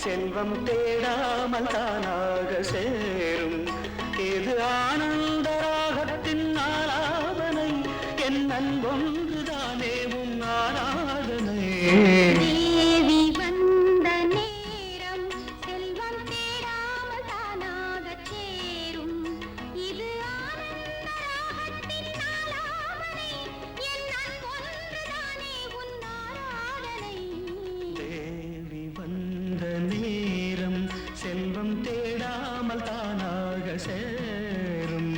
செல்வம் தேடாமல் தானாக சேரும். இது ஆனந்த ராகத்தின் ஆராதனை, என் அன்பொன்றுதானே உன் ஆராதனை. செல்வம் தேடாமல் தானாக சேரும்.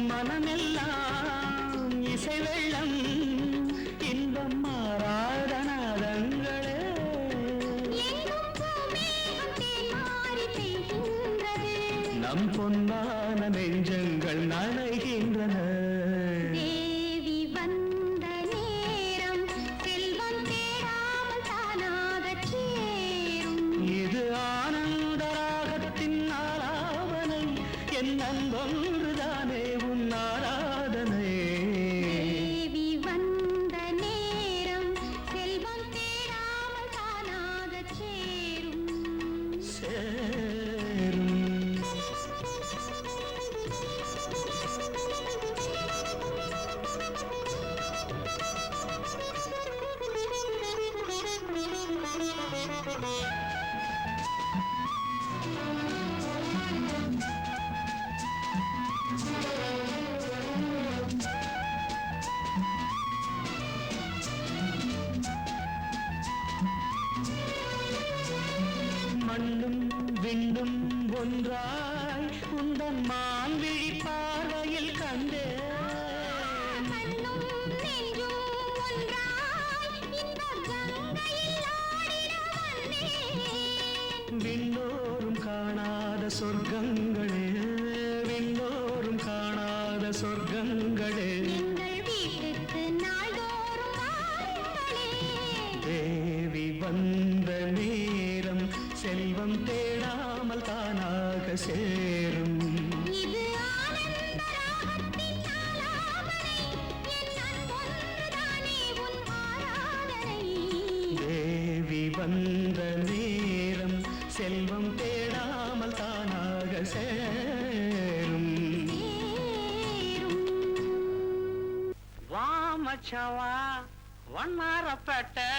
மனமெல்லாம் இசை வெள்ளம், இன்பம் மாறாத நாதங்களே. நம் பொன்னான நெஞ்சங்கள் நனைகின்றன. தேவி வந்த நேரம் செல்வம் தேடாமல் தானாக சேரும். இது ஆனந்த ராகத்தின் ஆலாபனை, என் அன்பொன்றுதானே உன் ஆராதனை. தேவி வந்த நேரம் செல்வம் தேடாமல் தானாக சேரும். மண்ணும் விண்ணும் ஒன்றாய் உந்தன் மான்விழி பார்வையில் கண்டே. விண்ணோரும் காணாத சொர்க்கங்களே, விண்ணோரும் காணாத சொர்க்கங்களே. தேவி வந்த நேரம் செல்வம் தேடாமல் தானாக சேரும். தேவி வந்த நேரம் செல்வம் தேடாமல் தானாக சேரும். வா மச்சான் வா, வண்ணாரப்பேட்டை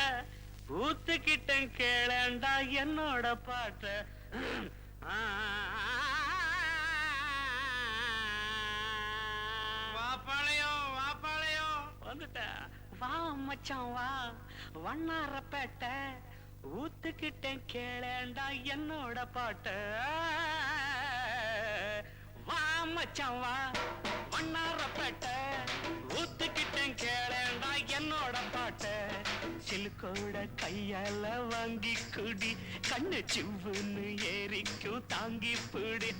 ஊத்துக்கிட்டேன் கேளண்டா என்னோட பாட்ட. வாப்பாளையம் வாப்பாளையம் வந்துட்ட. வா மச்சான் வா, வண்ணாரப்பேட்டை ஊத்துக்கிட்டேன் கேளண்டா என்னோட பாட்ட. வா மச்சான் வா, வண்ணாரப்பேட்டை ஊத்துக்கிட்டேன் கேளண்டா என்னோட பாட்ட. சிலுக்கோட கையால வாங்கி குடி, கண்ணு சிவ்வுன்னு ஏறிக்கும் தாங்கி பிடி.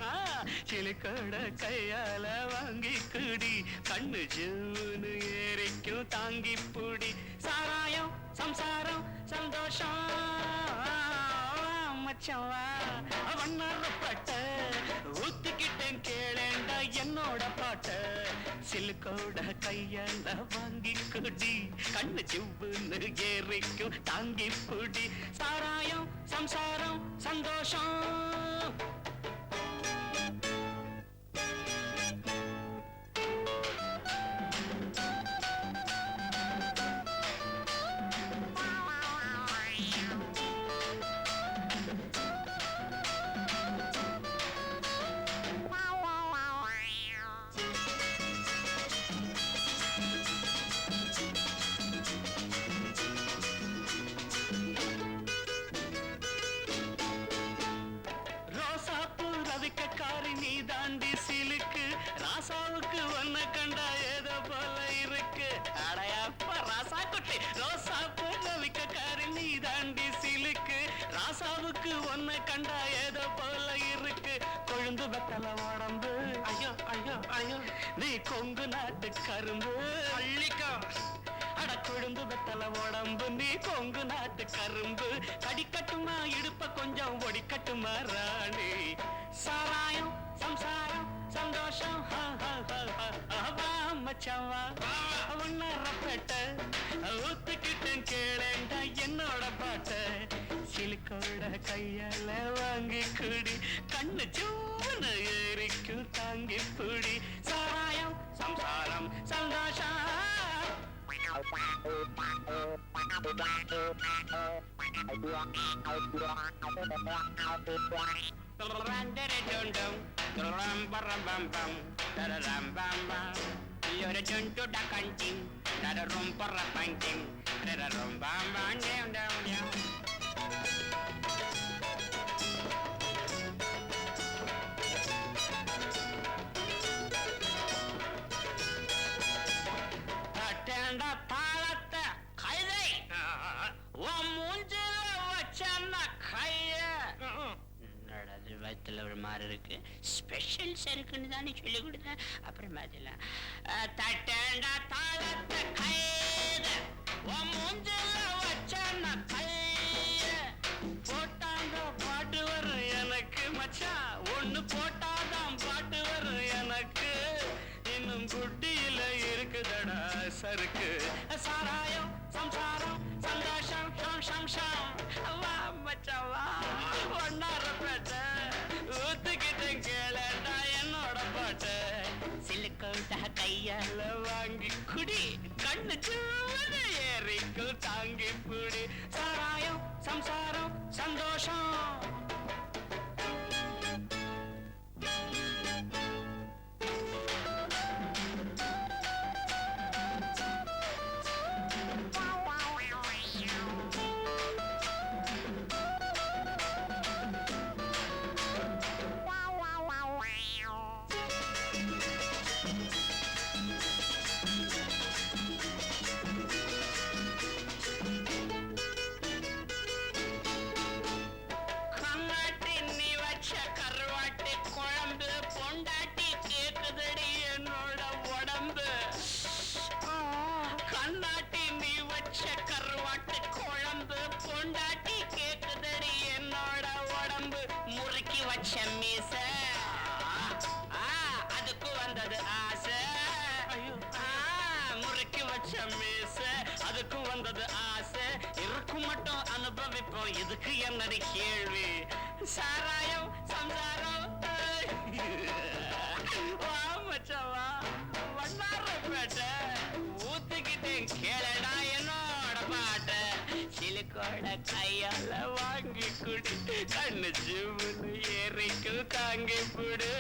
சிலுக்கோட கையால வாங்கி குடி, கண்ணு சிவ்வுன்னு ஏறிக்கும் தாங்கி பிடி. சாராயம் சம்சாரம் சந்தோஷம் மச்சான் வா, வண்ணாரப்பேட்டை ஊத்துக்கிட்டேன் கேளேண்டா என்னோட பாட்ட. சிலுக்கோட கையால வாங்கி குடி, கண்ணு சிவ்வுன்னு ஏறிக்கும் தாங்கி பிடி. சாராயம் சம்சாரம் சந்தோஷம். ராசாவுக்கு ஒன்ன கண்டா ஏதோ போல இருக்கு. அடையப்ப ராசா குட்டி, ரோசா பூவிக்கக்காரி நீ தாண்டி சிலுக்கு. ராசாவுக்கு ஒன்ன கண்டா ஏதோ போல இருக்கு. கொழுந்து வெத்தல உடம்பு, ஐயோ நீ கொங்கு நாட்டு கரும்பு அள்ளிக்கோ அட கொழுந்து வெத்தல உடம்பு நீ கொங்கு நாட்டு கரும்பு கடிக்கட்டுமா இடுப்ப கொஞ்சம் ஒடிக்கட்டுமா ராணி சாராயம் சம்சாரம் சந்தோஷம் மச்சவா உன்னரப்பேட்ட ஊத்துக்கிட்டேன் கேளேண்டா என்னோட பாட்ட சிலுக்கோட கையால வாங்கி குடி கண்ணு சூன ஏறிக்கும் தாங்கி புடி சாராயம் சம்சாரம் சந்தோஷம் தாளத்தை கைதை உன் மூஞ்சில வச்சன்னா கைய அது வயிற்றுல ஒரு மாதிரி இருக்கு ஸ்பெஷல் சருக்குன்னு தானே சொல்லி கொடுத்தேன் அப்புறம் பார்த்தலாம் தட்டேண்டா தாளத்தை கைத உன் மூஞ்சில வச்சன்னா கைய போட்டாங்க பாட்டு வரும் எனக்கு மச்சான் ஒண்ணு போட்டாதான் பாட்டு வரும் எனக்கு இன்னும் குட்டியில இருக்குதடா சருக்கு சாராயம் சம்சாரம் சந்தோஷம் ஷம் ஷம் ஷம் வா மச்சவா ஒன்னார பேட்ட ஊத்துக்கிட்டேன் கேளடா என்னோட பாட்ட சிலுக்கோட்ட கையால வாங்கி குடி கண்ணு சூடு ஏறிக்கும் தாங்கி புடி சாராயம் சம்சாரம் சந்தோஷம் அதுக்கு வந்தது ஆசை முறுக்கி வச்ச மீச அதுக்கும் வந்தது ஆசை இருக்கும் மட்டும் அனுபவிப்போம் இதுக்கு என்னடி கேள்வி சாராயம் சம்சாரம் வா மச்சவா வண்ணாரப்பேட்ட ஊத்துக்கிட்டேன் கேளடா என்னோட பாட்ட சிலுக்கோட கையால வாங்கி குடி கண்ணு ஜீவனு ஏறிக்கு தாங்கி புடு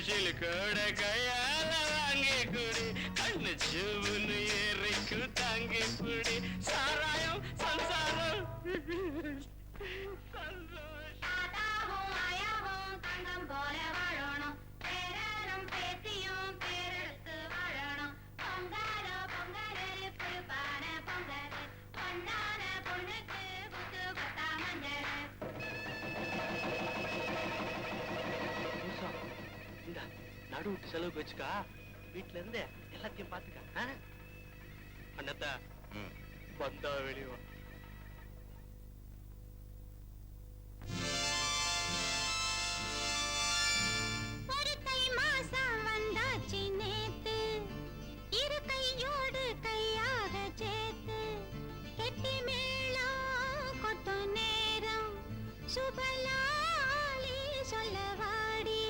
சிலுக்கோட கையால வாங்கி குடி கண்ணு ஜீவனு ஏறிக்கு தாங்கி புடி சாராயம் சம்சாரம் தாத்தாவும் ஆயாவும் தங்கம் போல வாழணும் பேரனும் பேத்தியும் பேரெடுத்து வாழணும் பொங்கலோ பொங்கல் புதுப்பான பொங்கல் பொன்னான பொண்ணுக்கு புத்து கொத்தா மஞ்சள் இந்த நடு விட்டு செலவுக்கு வச்சுக்கா வீட்டுல இருந்து எல்லாத்தையும் பாத்துக்க அண்ணத்தா வந்தா வெளியே ஒரு தை மாசம் வந்தாச்சு நேத்து இரு கையோடு கையாக சேர்த்து கெட்டி மேளம் கொட்டு நேரம் சுபலாலி சொல்ல வாடி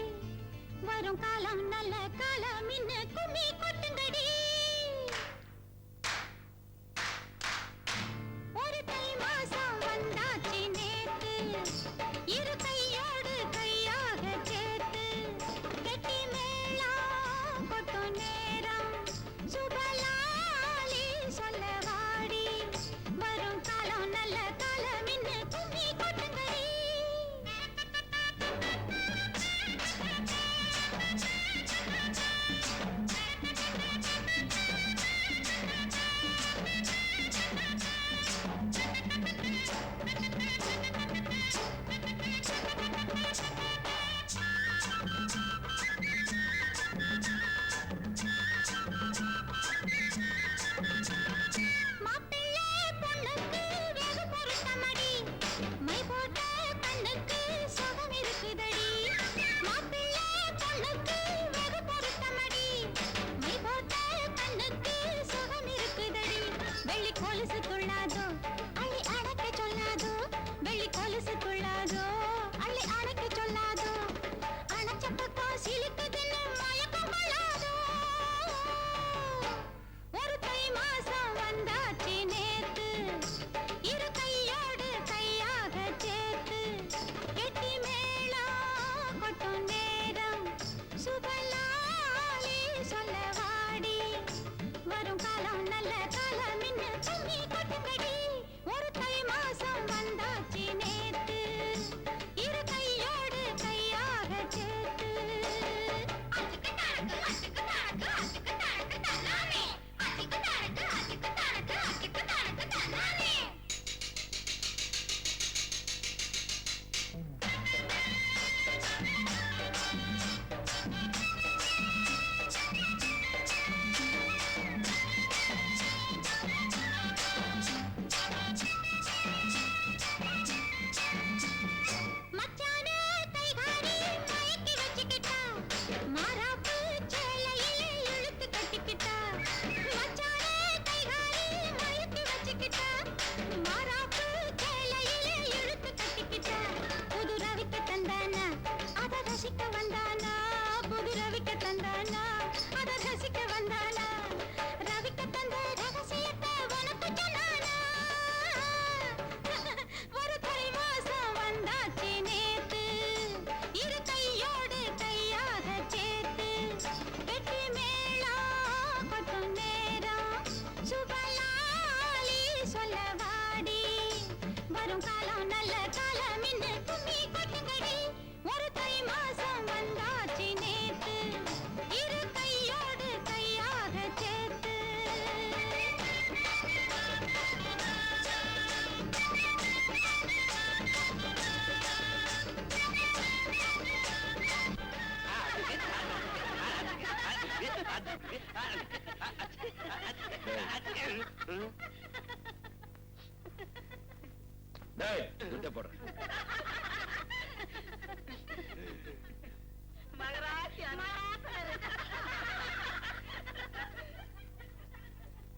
வரும் காலம் நல்ல காலம் இன்ன கும்மி கொட்டுங்கடி ஒரு தை மாசம் வந்தாச்சு நேத்து இரு கையோடு கையாக சேர்த்து கெட்டி மேளம் கொட்டு நேரம் சுபலாலி சொல்ல வாடி வரும் காலம் நல்ல காலம் இன்ன கும்மி கொட்டுங்கடி டேய், துண்டை போடுறேன். மகராஜ்